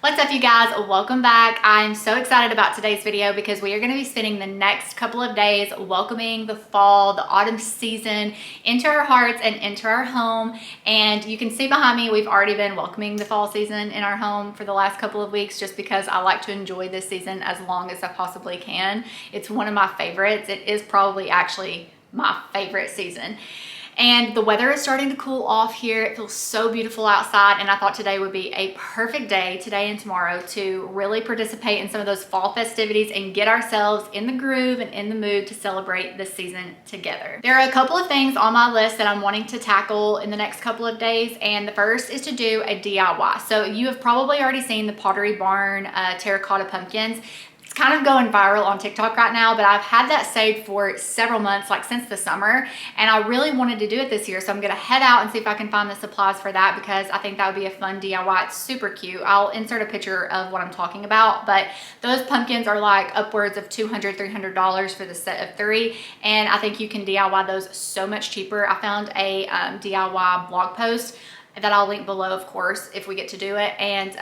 What's up, you guys? Welcome back. I'm so excited about today's video because we are going to be spending the next couple of days welcoming the fall, the autumn season into our hearts and into our home. And you can see behind me, we've already been welcoming the fall season in our home for the last couple of weeks just because I like to enjoy this season as long as I possibly can. It's one of my favorites. It is probably actually my favorite season. And the weather is starting to cool off here. It feels so beautiful outside, and I thought today would be a perfect day, today and tomorrow, to really participate in some of those fall festivities and get ourselves in the groove and in the mood to celebrate this season together. There are a couple of things on my list that I'm wanting to tackle in the next couple of days, and the first is to do a DIY. So you have probably already seen the Pottery Barn terracotta pumpkins. It's kind of going viral on TikTok right now, but I've had that saved for several months, like since the summer, and I really wanted to do it this year. So I'm gonna head out and see if I can find the supplies for that because I think that would be a fun DIY. It's super cute. I'll insert a picture of what I'm talking about, but those pumpkins are like upwards of $200, $300 for the set of 3, and I think you can DIY those so much cheaper. I found a DIY blog post that I'll link below, of course, if we get to do it. And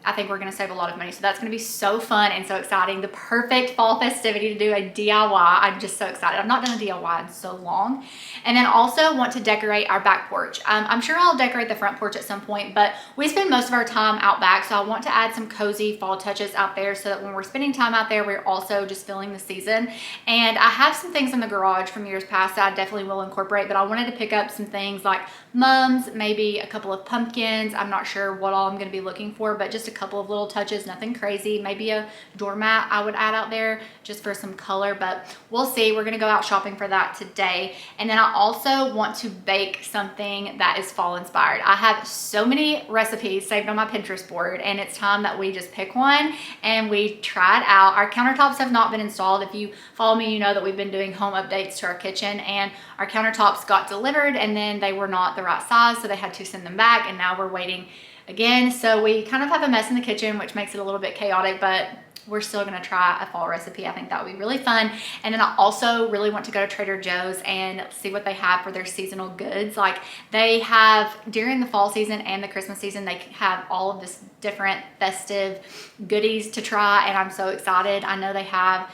I think we're gonna save a lot of money. So that's gonna be so fun and so exciting. The perfect fall festivity to do a DIY. I'm just so excited. I've not done a DIY in so long. And then also want to decorate our back porch. I'm sure I'll decorate the front porch at some point, but we spend most of our time out back. So I want to add some cozy fall touches out there so that when we're spending time out there, we're also just feeling the season. And I have some things in the garage from years past that I definitely will incorporate, but I wanted to pick up some things like mums, maybe a couple of pumpkins. I'm not sure what all I'm going to be looking for, but just a couple of little touches, nothing crazy. Maybe a doormat I would add out there just for some color, but we'll see. We're going to go out shopping for that today. And then I also want to bake something that is fall inspired. I have so many recipes saved on my Pinterest board, and it's time that we just pick one and we try it out. Our countertops have not been installed. If you follow me, you know that we've been doing home updates to our kitchen, and our countertops got delivered and then they were not the right size, so they had to send them back, and now we're waiting again. So we kind of have a mess in the kitchen, which makes it a little bit chaotic, but we're still gonna try a fall recipe. I think that would be really fun. And then I also really want to go to Trader Joe's and see what they have for their seasonal goods. Like they have, during the fall season and the Christmas season, they have all of this different festive goodies to try, and I'm so excited. I know they have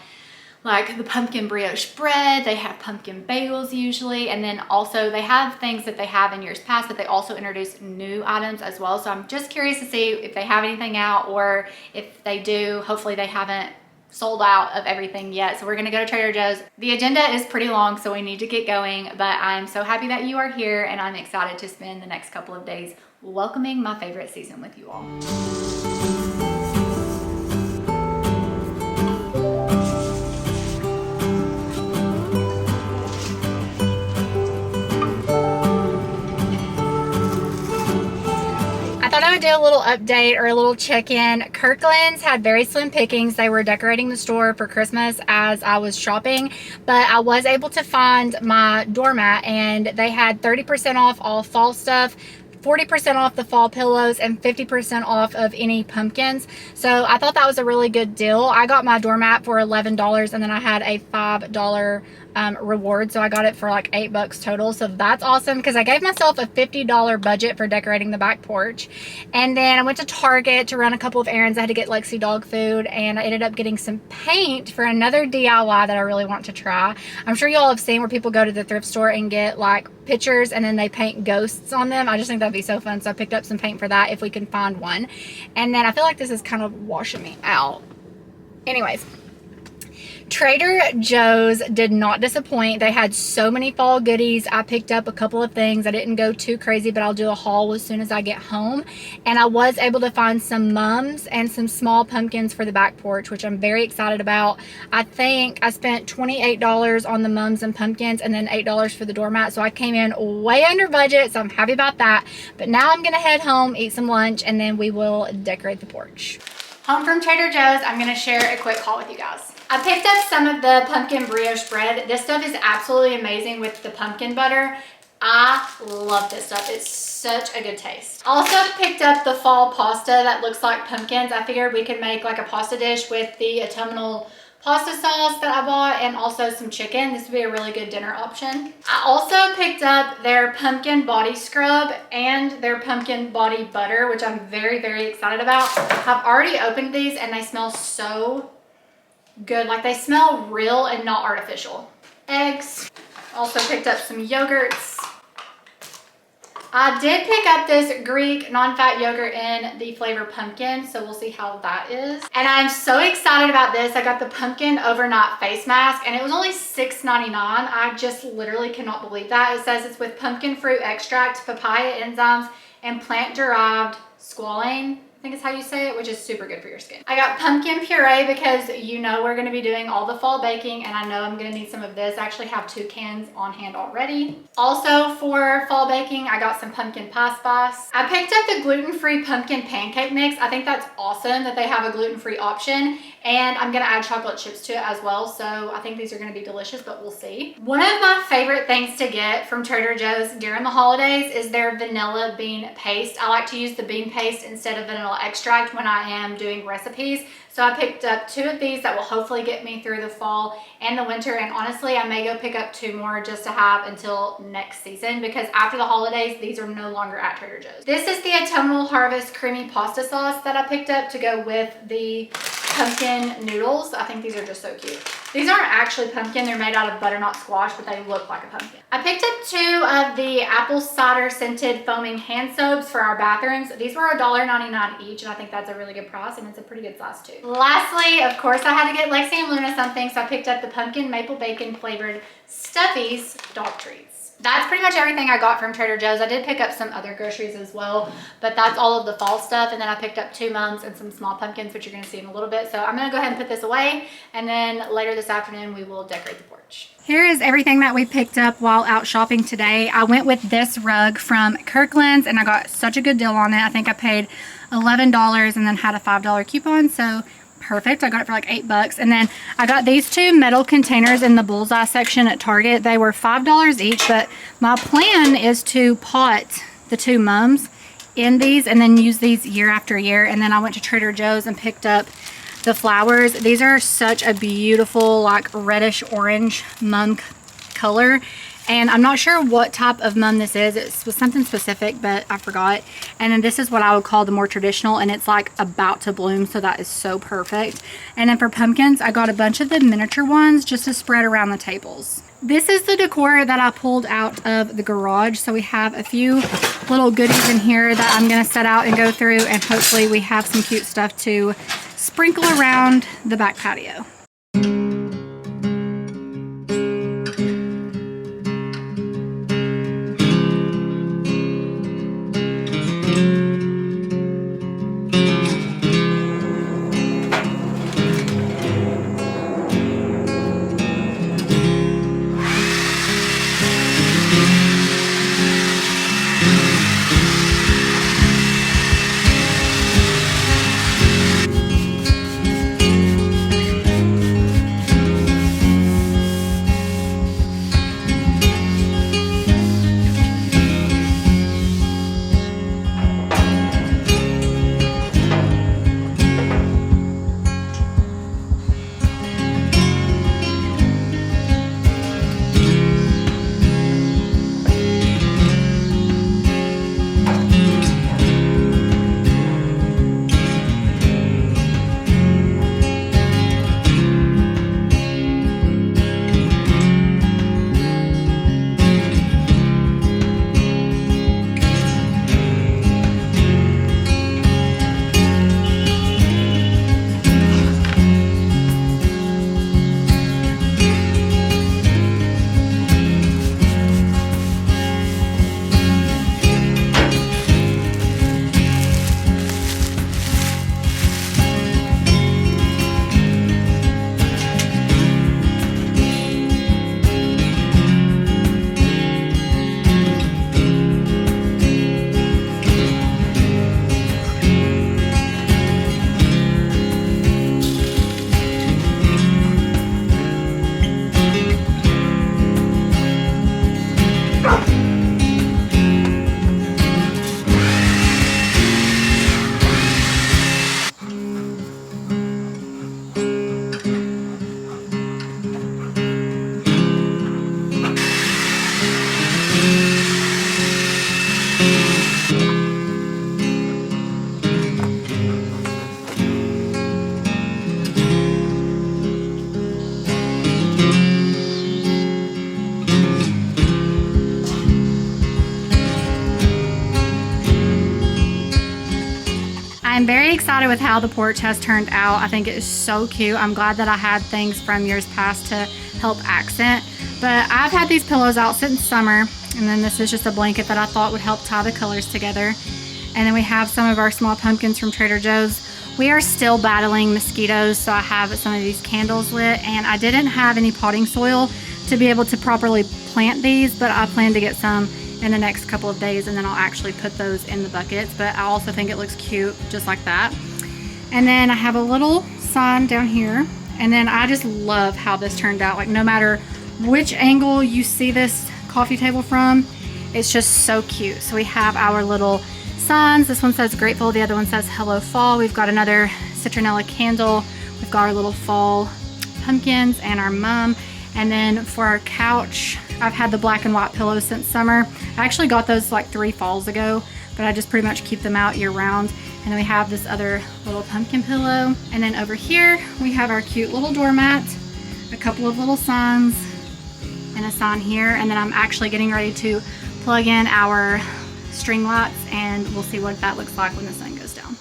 like the pumpkin brioche bread, they have pumpkin bagels usually, and then also they have things that they have in years past, but they also introduce new items as well. So I'm just curious to see if they have anything out, or if they do, hopefully they haven't sold out of everything yet. So we're gonna go to Trader Joe's. The agenda is pretty long, so we need to get going, but I'm so happy that you are here, and I'm excited to spend the next couple of days welcoming my favorite season with you all. I would do a little update or a little check-in. Kirkland's had very slim pickings. They were decorating the store for Christmas as I was shopping, but I was able to find my doormat, and they had 30% off all fall stuff, 40% off the fall pillows, and 50% off of any pumpkins. So I thought that was a really good deal. I got my doormat for $11, and then I had a $5 reward, so I got it for like $8 total. So that's awesome because I gave myself a $50 budget for decorating the back porch. And then I went to Target to run a couple of errands. I had to get Lexi dog food, and I ended up getting some paint for another DIY that I really want to try. I'm sure you all have seen where people go to the thrift store and get like pictures and then they paint ghosts on them. I just think that'd be so fun. So I picked up some paint for that if we can find one. And then I feel like this is kind of washing me out. Anyways, Trader Joe's did not disappoint. They had so many fall goodies. I picked up a couple of things. I didn't go too crazy, but I'll do a haul as soon as I get home. And I was able to find some mums and some small pumpkins for the back porch, which I'm very excited about. I think I spent $28 on the mums and pumpkins, and then $8 for the doormat. So I came in way under budget, so I'm happy about that. But now I'm gonna head home, eat some lunch, and then we will decorate the porch. Home from Trader Joe's, I'm gonna share a quick haul with you guys. I picked up some of the pumpkin brioche bread. This stuff is absolutely amazing with the pumpkin butter. I love this stuff. It's such a good taste. Also picked up the fall pasta that looks like pumpkins. I figured we could make like a pasta dish with the autumnal pasta sauce that I bought, and also some chicken. This would be a really good dinner option. I also picked up their pumpkin body scrub and their pumpkin body butter, which I'm very, very excited about. I've already opened these and they smell so good. Like, they smell real and not artificial. Eggs. Also picked up some yogurts. I did pick up this Greek non-fat yogurt in the flavor pumpkin, so we'll see how that is. And I'm so excited about this. I got the pumpkin overnight face mask and it was only $6.99. I just literally cannot believe that. It says it's with pumpkin fruit extract, papaya enzymes, and plant-derived squalane, I think is how you say it, which is super good for your skin. I got pumpkin puree because you know we're gonna be doing all the fall baking and I know I'm gonna need some of this. I actually have 2 cans on hand already. Also for fall baking, I got some pumpkin pie spice. I picked up the gluten-free pumpkin pancake mix. I think that's awesome that they have a gluten-free option, and I'm gonna add chocolate chips to it as well. So I think these are gonna be delicious, but we'll see. One of my favorite things to get from Trader Joe's during the holidays is their vanilla bean paste. I like to use the bean paste instead of vanilla extract when I am doing recipes. So I picked up 2 of these that will hopefully get me through the fall and the winter. And honestly, I may go pick up 2 more just to have until next season, because after the holidays, these are no longer at Trader Joe's. This is the Autumnal Harvest creamy pasta sauce that I picked up to go with the pumpkin noodles. I think these are just so cute. These aren't actually pumpkin. They're made out of butternut squash, but they look like a pumpkin. I picked up 2 of the apple cider scented foaming hand soaps for our bathrooms. These were $1.99 each, and I think that's a really good price, and it's a pretty good size too. Lastly, of course, I had to get Lexi and Luna something, so I picked up the pumpkin maple bacon flavored Stuffies dog treats. That's pretty much everything I got from Trader Joe's. I did pick up some other groceries as well, but that's all of the fall stuff. And then I picked up 2 mums and some small pumpkins, which you're gonna see in a little bit. So I'm gonna go ahead and put this away, and then later this afternoon, we will decorate the porch. Here is everything that we picked up while out shopping today. I went with this rug from Kirkland's and I got such a good deal on it. I think I paid $11 and then had a $5 coupon, so perfect. I got it for like $8. And then I got these 2 metal containers in the bullseye section at Target. They were $5 each, but my plan is to pot the 2 mums in these and then use these year after year. And then I went to Trader Joe's and picked up the flowers. These are such a beautiful, like reddish orange mum color. And I'm not sure what type of mum this is. It was something specific, but I forgot. And then this is what I would call the more traditional, and it's like about to bloom, so that is so perfect. And then for pumpkins, I got a bunch of the miniature ones just to spread around the tables. This is the decor that I pulled out of the garage. So we have a few little goodies in here that I'm gonna set out and go through, and hopefully we have some cute stuff to sprinkle around the back patio. excited with how the porch has turned out. I think it is so cute. I'm glad that I had things from years past to help accent. But I've had these pillows out since summer, and then this is just a blanket that I thought would help tie the colors together. And then we have some of our small pumpkins from Trader Joe's. We are still battling mosquitoes, so I have some of these candles lit, and I didn't have any potting soil to be able to properly plant these, but I plan to get some in the next couple of days, and then I'll actually put those in the buckets. But I also think it looks cute just like that. And then I have a little sign down here, and then I just love how this turned out. Like, no matter which angle you see this coffee table from, it's just so cute. So we have our little signs. This one says grateful, the other one says hello fall. We've got another citronella candle. We've got our little fall pumpkins and our mum. And then for our couch, I've had the black and white pillows since summer. I actually got those like 3 falls ago, but I just pretty much keep them out year round. And then we have this other little pumpkin pillow. And then over here, we have our cute little doormat, a couple of little signs, and a sign here. And then I'm actually getting ready to plug in our string lights, and we'll see what that looks like when the sun goes down.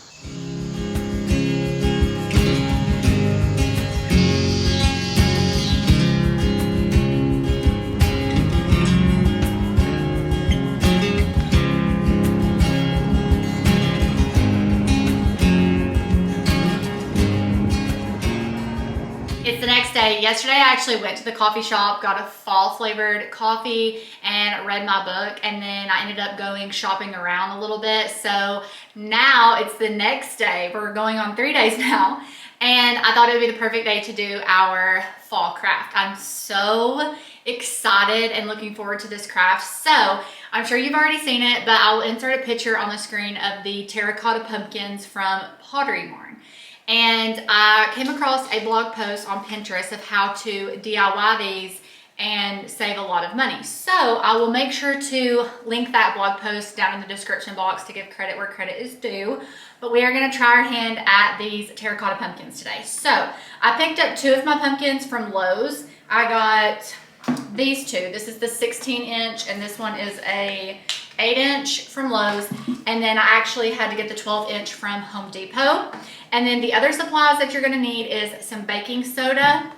It's the next day. Yesterday I actually went to the coffee shop, got a fall flavored coffee, and read my book, and then I ended up going shopping around a little bit. So now it's the next day. We're going on 3 days now, and I thought it would be the perfect day to do our fall craft. I'm so excited and looking forward to this craft. So I'm sure you've already seen it, but I will insert a picture on the screen of the terracotta pumpkins from Pottery Barn. And I came across a blog post on Pinterest of how to DIY these and save a lot of money. So I will make sure to link that blog post down in the description box to give credit where credit is due. But we are gonna try our hand at these terracotta pumpkins today. So I picked up 2 of my pumpkins from Lowe's. I got these 2. This is the 16-inch, and this one is a 8-inch from Lowe's, and then I actually had to get the 12-inch from Home Depot. And then the other supplies that you're gonna need is some baking soda.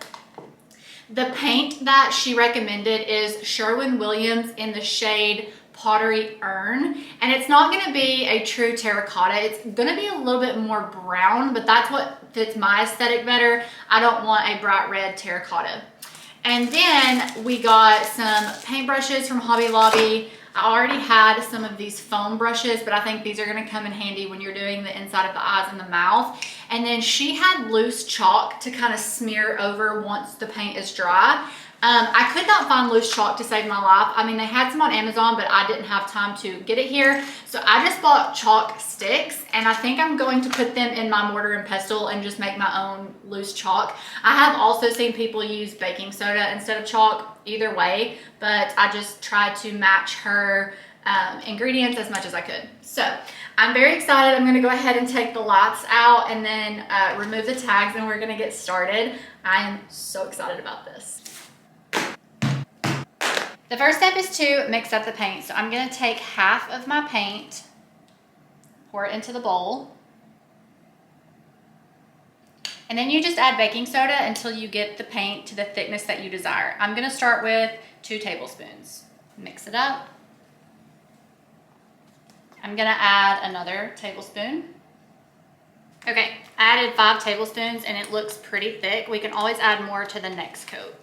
The paint that she recommended is Sherwin-Williams in the shade Pottery Urn, and it's not gonna be a true terracotta. It's gonna be a little bit more brown, but that's what fits my aesthetic better. I don't want a bright red terracotta. And then we got some paintbrushes from Hobby Lobby. I already had some of these foam brushes, but I think these are gonna come in handy when you're doing the inside of the eyes and the mouth. And then she had loose chalk to kind of smear over once the paint is dry. I could not find loose chalk to save my life. I mean, they had some on Amazon, but I didn't have time to get it here. So I just bought chalk sticks, and I think I'm going to put them in my mortar and pestle and just make my own loose chalk. I have also seen people use baking soda instead of chalk, either way, but I just tried to match her ingredients as much as I could. So I'm very excited. I'm gonna go ahead and take the lights out and then remove the tags, and we're gonna get started. I am so excited about this. The first step is to mix up the paint. So I'm gonna take half of my paint, pour it into the bowl, and then you just add baking soda until you get the paint to the thickness that you desire. I'm gonna start with 2 tablespoons. Mix it up. I'm gonna add another tablespoon. Okay, I added 5 tablespoons and it looks pretty thick. We can always add more to the next coat.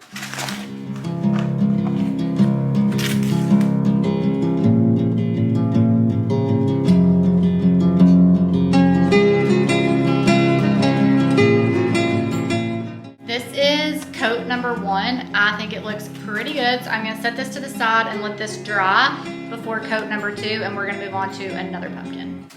This is coat number 1. I think it looks pretty good. So I'm gonna set this to the side and let this dry before coat number 2, and we're gonna move on to another pumpkin.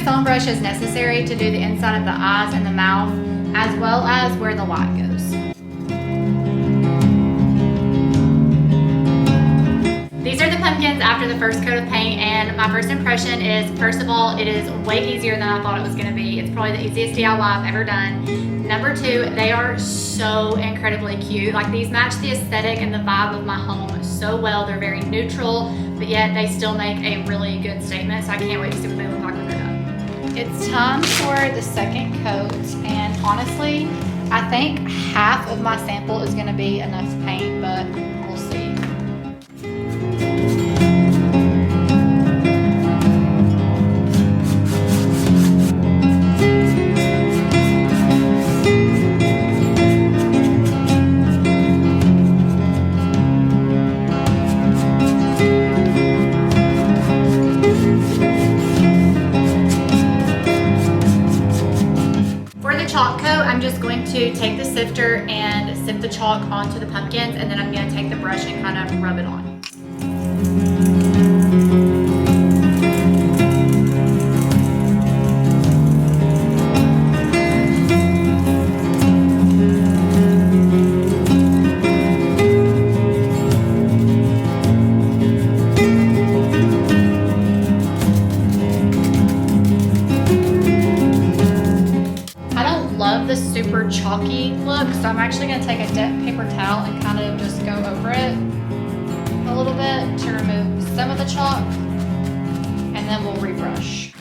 Foam brush is necessary to do the inside of the eyes and the mouth, as well as where the light goes. pumpkins after the first coat of paint, and my first impression is, first of all, it is way easier than I thought it was gonna be. It's probably the easiest DIY I've ever done. Number two, they are so incredibly cute. Like, these match the aesthetic and the vibe of my home so well. They're very neutral, but yet they still make a really good statement, so I can't wait to see what they look like when they're done. It's time for the second coat, and honestly, I think half of my sample is gonna be enough paint, but we'll see. I'm just going to take the sifter and sift the chalk onto the pumpkins, and then I'm going to take the brush and kind of rub it on. The super chalky look, so I'm actually going to take a damp paper towel and kind of just go over it a little bit to remove some of the chalk, and then we'll rebrush.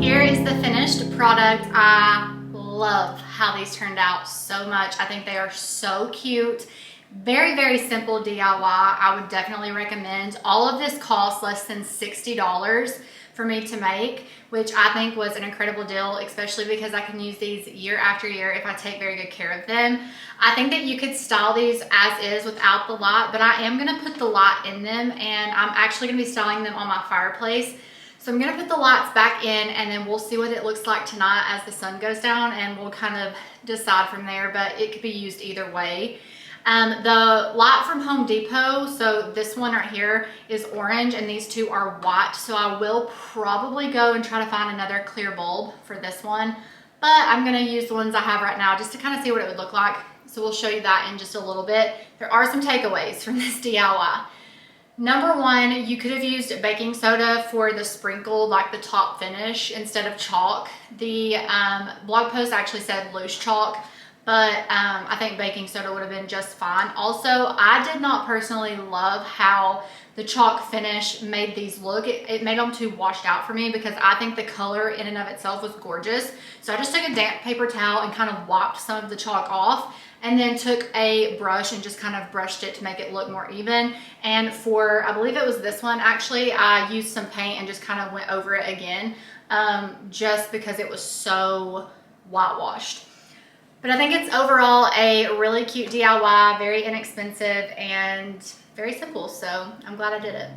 Here is the finished product. I love how these turned out so much. I think they are so cute. Very, very simple DIY. I would definitely recommend. All of this cost less than $60 for me to make, which I think was an incredible deal, especially because I can use these year after year if I take very good care of them. I think that you could style these as is without the light, but I am gonna put the light in them, and I'm actually gonna be styling them on my fireplace. So I'm gonna put the lights back in, and then we'll see what it looks like tonight as the sun goes down, and we'll kind of decide from there, but it could be used either way. The light from Home Depot, so this one right here is orange and these two are white. So I will probably go and try to find another clear bulb for this one, but I'm gonna use the ones I have right now just to kind of see what it would look like. So we'll show you that in just a little bit. There are some takeaways from this DIY. Number one, you could have used baking soda for the sprinkle, like the top finish, instead of chalk. The blog post actually said loose chalk, but I think baking soda would have been just fine. Also, I did not personally love how the chalk finish made these look. It made them too washed out for me, because I think the color in and of itself was gorgeous. So I just took a damp paper towel and kind of wiped some of the chalk off, and then took a brush and just kind of brushed it to make it look more even. And for, I believe it was this one, actually, I used some paint and just kind of went over it again, just because it was so whitewashed. But I think it's overall a really cute DIY, very inexpensive and very simple, so I'm glad I did it.